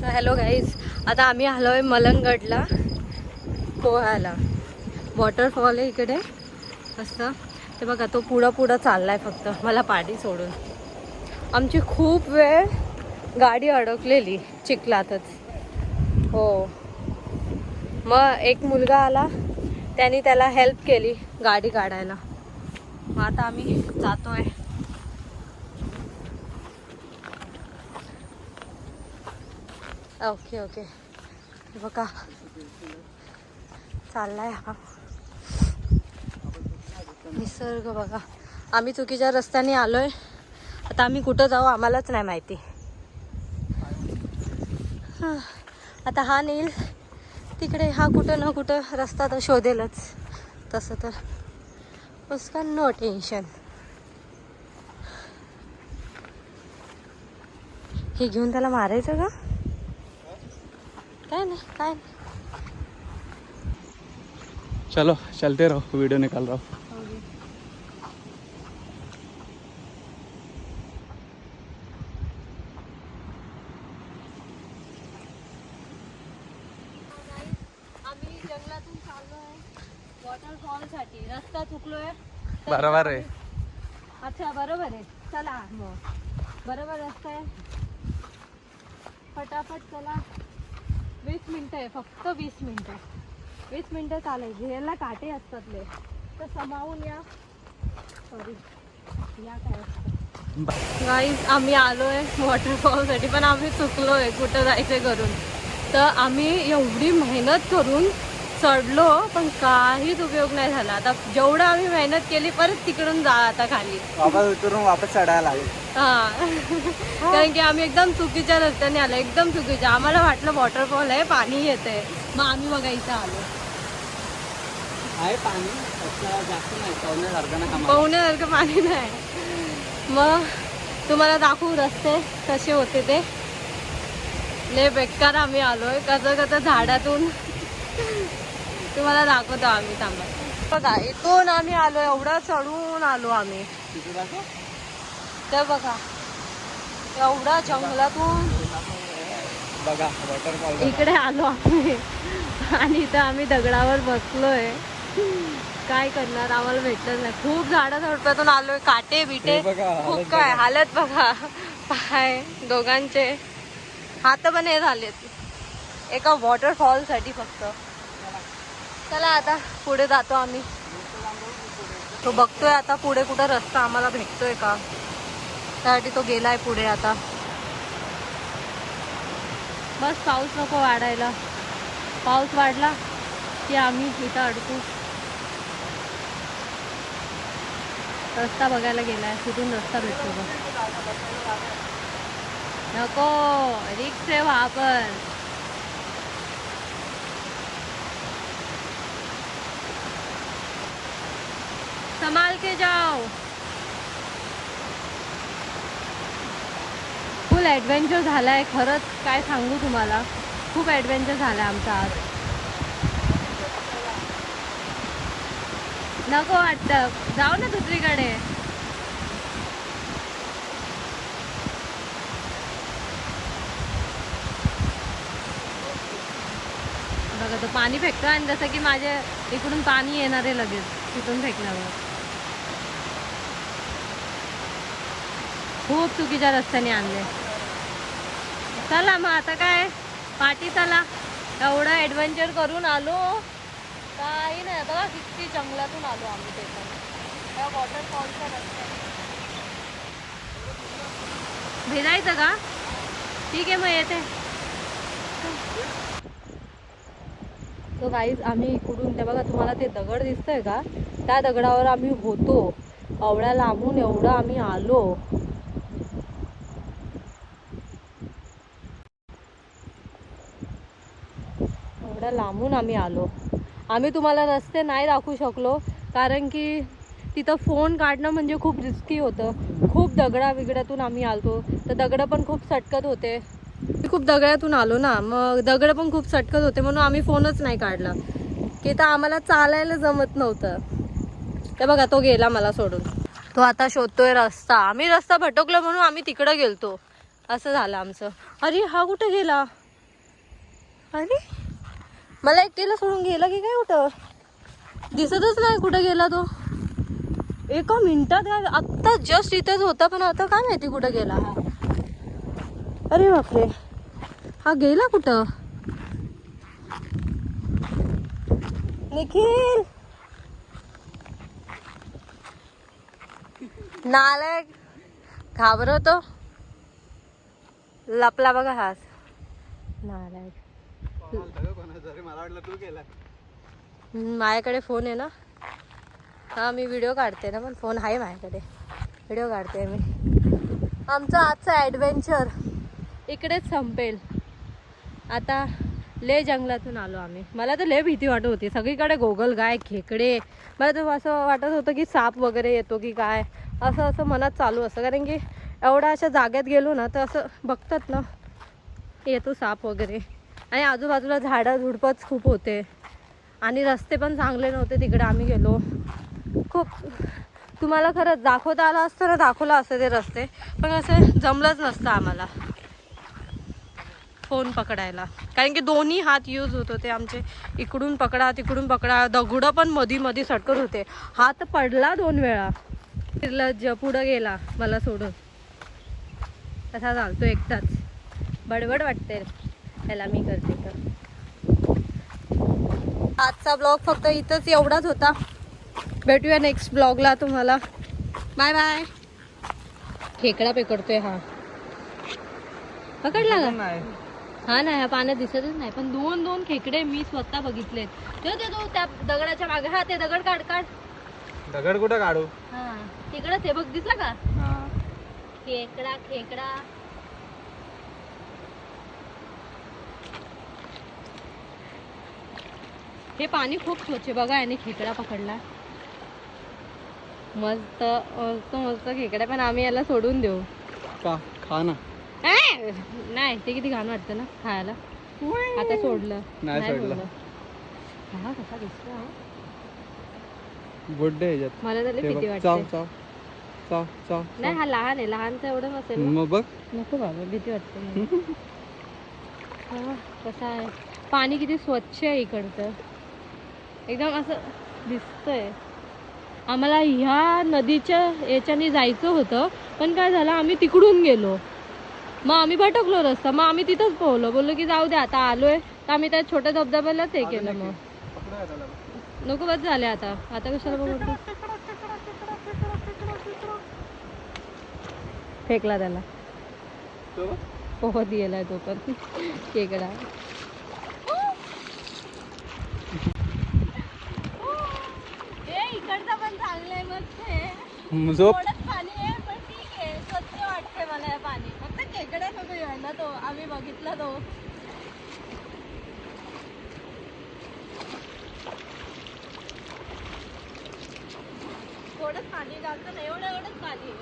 Hello guys, आता आम्ही आलो आहे मलंगगडला पोहायला. वॉटरफॉल आहे इकडे असं. ते बघा तो पुढं चाललाय फक्त मला पाठी सोडून. आमची खूप वेळ गाडी अडकलेली चिखलातच. हो, मग एक मुलगा आला, त्यांनी त्याला हेल्प केली गाडी काढायला. मग आता आम्ही जातोय. ओके ओके, बघा चाललाय हा निसर्ग. बघा आम्ही चुकीच्या रस्त्याने आलोय. आता आम्ही कुठं जाऊ आम्हालाच नाही माहिती. आता हा नेईल तिकडे, हा कुठं ना कुठं रस्ता तर शोधेलच. तसं तर उसका नो टेन्शन. हे घेऊन त्याला मारायचं का? काय नाही काय नाही. चलो चलते रहो, वीडियो निकाल रहा हूँ. आम्ही जंगलातून चाललोय वॉटरफॉल साठी. रस्ता चुकलोय. बरोबर आहे. अच्छा बरोबर आहे, चला मग बरोबर रस्ता आहे. फटाफट चला. 20 मिनिटं आहे फक्त, 20 मिनिटं. 20 मिनिटं चालायची. ह्याला काटे असतात लय, तर समावून या. सॉरी या काय असतं. गाईज आम्ही आलोय वॉटरफॉल साठी, पण आम्ही चुकलोय कुठं जायचं करून. तर आम्ही एवढी मेहनत करून चढलो पण काहीच उपयोग नाही झाला. आता जेवढं आम्ही मेहनत केली परत तिकडून जा आता खाली वापस उतरून वापस चढायला लागेल. हा कारण की आम्ही एकदम चुकीच्या रस्त्याने आलो, एकदम चुकीच्या. आम्हाला वाटलं वॉटरफॉल आहे, पाणी येते, मग आम्ही बघा इथं आलो. आहे पाणी जास्त नाही, पोहण्यासारखं पाणी नाही. मग तुम्हाला दाखवू रस्ते कसे होते ते. लय बेकार आम्ही आलोय. कसं झाडातून तुम्हाला दाखवतो आम्ही. थांबा बघा, इथून आम्ही आलो, एवढं चढून आलो आम्ही. तर बघा एवढा जंगलातून बघा वॉटरफॉल इकडे आलो आम्ही. आणि इथं आम्ही दगडावर बसलोय. काय करणार, आम्हाला भेटलं नाही. खूप झाडं झडपातून आलोय, काटे बिटे खूप. काय हालत बघा, पाय दोघांचे हात पण हे झालेत एका वॉटरफॉल साठी फक्त. चला आता पुढे जातो आम्ही. तो बघतोय आता पुढे कुठं रस्ता आम्हाला भेटतोय का, त्यासाठी तो गेलाय पुढे. आता बस पाऊस नको वाढायला. पाऊस वाढला की आम्ही इथं अडकू. रस्ता बघायला गेलाय, कुठून रस्ता भेटतो बघ. नको, रिक्स आहे वहां पर. संभाल के जाओ. फुल ॲडव्हेंचर झालाय खरंच. काय सांगू तुम्हाला, खूप ॲडव्हेंचर झालाय आमचा आज. नको वाटतं, जाऊ ना दुसरीकडे. बघा तो पाणी फेकतो, आणि जसं की माझ्या इकडून पाणी येणार आहे लगेच तिथून फेकल्यावर. खूप चुकीच्या रस्त्याने आणले. चला मग आता काय पाठी, चला. एवढं ॲडव्हेंचर करून आलो, काही नाही. बघा किती जंगलातून आलो आम्ही. ते पण त्या वॉटरफॉलच्या रस्त्याने भिजायचं का? ठीक आहे मग येते. तो गाईज आम्ही इकडून, ते बघा तुम्हाला ते दगड दिसतंय का, त्या दगडावर आम्ही होतो. एवढ्या लांबून एवढं आम्ही आलो. एवढ्या लांबून आम्ही आलो. आम्ही तुम्हाला रस्ते नाही दाखवू शकलो, कारण की तिथं फोन काढणं म्हणजे खूप रिस्की होतं. खूप दगडाविगडातून आम्ही आलतो, तर दगडं पण खूप सटकत होते. खूप दगडातून आलो ना, मग दगड पण खूप सटकत होते, म्हणून आम्ही फोनच नाही काढला. की तर आम्हाला चालायला जमत नव्हतं. ते बघा तो गेला मला सोडून. तो आता शोधतोय रस्ता. आम्ही रस्ता भटकलो म्हणून आम्ही तिकडं गेलतो. असं झालं आमचं. अरे हा कुठे गेला? अरे मला एकटीला सोडून गेला की काय कुठं दिसतच नाही कुठं गेला तो एका मिनिटात आत्ता जस्ट इथंच होता पण आता काय माहिती कुठं गेला हा अरे बापरे हा गेला कुठं निखिल नालायक घाबरवतो लपला बघा हाच नालायक मला वाटलं तू केला माझ्याकडे फोन आहे ना हा मी व्हिडिओ काढते ना पण फोन आहे माझ्याकडे व्हिडिओ काढते मी आमचं आजचं ॲडव्हेंचर इकडेच संपेल आता ले जंगलातून आलो आम्ही मला तर लय भीती वाटत होती सगळीकडे गोगलगाय खेकडे मला तर असं वाटत होतं की साप वगैरे येतो की काय असं असं मनात चालू असतं कारण की एवढ्या अशा जाग्यात गेलो ना तर असं बघतात ना येतो साप वगैरे आणि आजूबाजूला झाडं झुडपच खूप होते आणि रस्ते पण चांगले नव्हते तिकडे आम्ही गेलो खूप तुम्हाला खरंच दाखवता आलं असतं ना दाखवलं असतं ते रस्ते पण असं जमलंच नसतं आम्हाला फोन पकडायला कारण की दोन्ही हात यूज होत होते आमचे इकडून पकडा तिकडून पकडा दगडं पण मधी सटकत होते हात पडला 2 वेळा निर्लज्ज पुढं गेला मला सोडून कसा चालतो एकटाच बडबड वाटते त्याला मी करते तर आजचा ब्लॉग फक्त इथंच एवढाच होता भेटूया नेक्स्ट ब्लॉगला तुम्हाला बाय बाय खेकडा पकडतोय हा पकडला का नाही हा नाही ह्या पाण्यात दिसतच नाही पण 2 खेकडे मी स्वतः बघितलेत ते त्या दगडाच्या मागे हा ते दगड काढ दगड कुठं काढू हा तिकडं ते बघ दिसला का खेकडा हे पाणी खूप स्वच्छ बघा याने खेकडा पकडला मस्त मस्त मस्त खेकडा पण आम्ही याला सोडून देऊ का खा ना नाही ते किती घाण वाटतं ना खायला आता सोडलं नाही सोडलं हा कसा दिसला गुड आहे ह्याच्यात मला तर भीती वाटते चाव चाव चाव चाव नाही हा लहान आहे लहानचं एवढं नसेल ना. मग बघ नको बाबा भीती वाटते मला. हा कसं आहे पाणी किती स्वच्छ आहे इकडचं एकदम असं दिसतंय आम्हाला ह्या नदीच्या याच्याने जायचं होतं पण काय झालं आम्ही तिकडून गेलो मग आम्ही भटकलो रस्ता मग आम्ही तिथंच बोललो की जाऊ दे आता आलोय तर आम्ही त्या छोट्या धबधब्यालाच हे केलं मग नको बस झाले आता कशाला बघतो फेकला त्याला पोहत गेलाय तो पण खेकडा इकडचं पण चांगलंय मग थोडंच पाणी आहे पण ठीक आहे स्वच्छ वाटते मला हे पाणी फक्त खेकडा नको यायला तो आम्ही बघितला तो थोडंच पाणी जास्त नाही एवढंच पाणी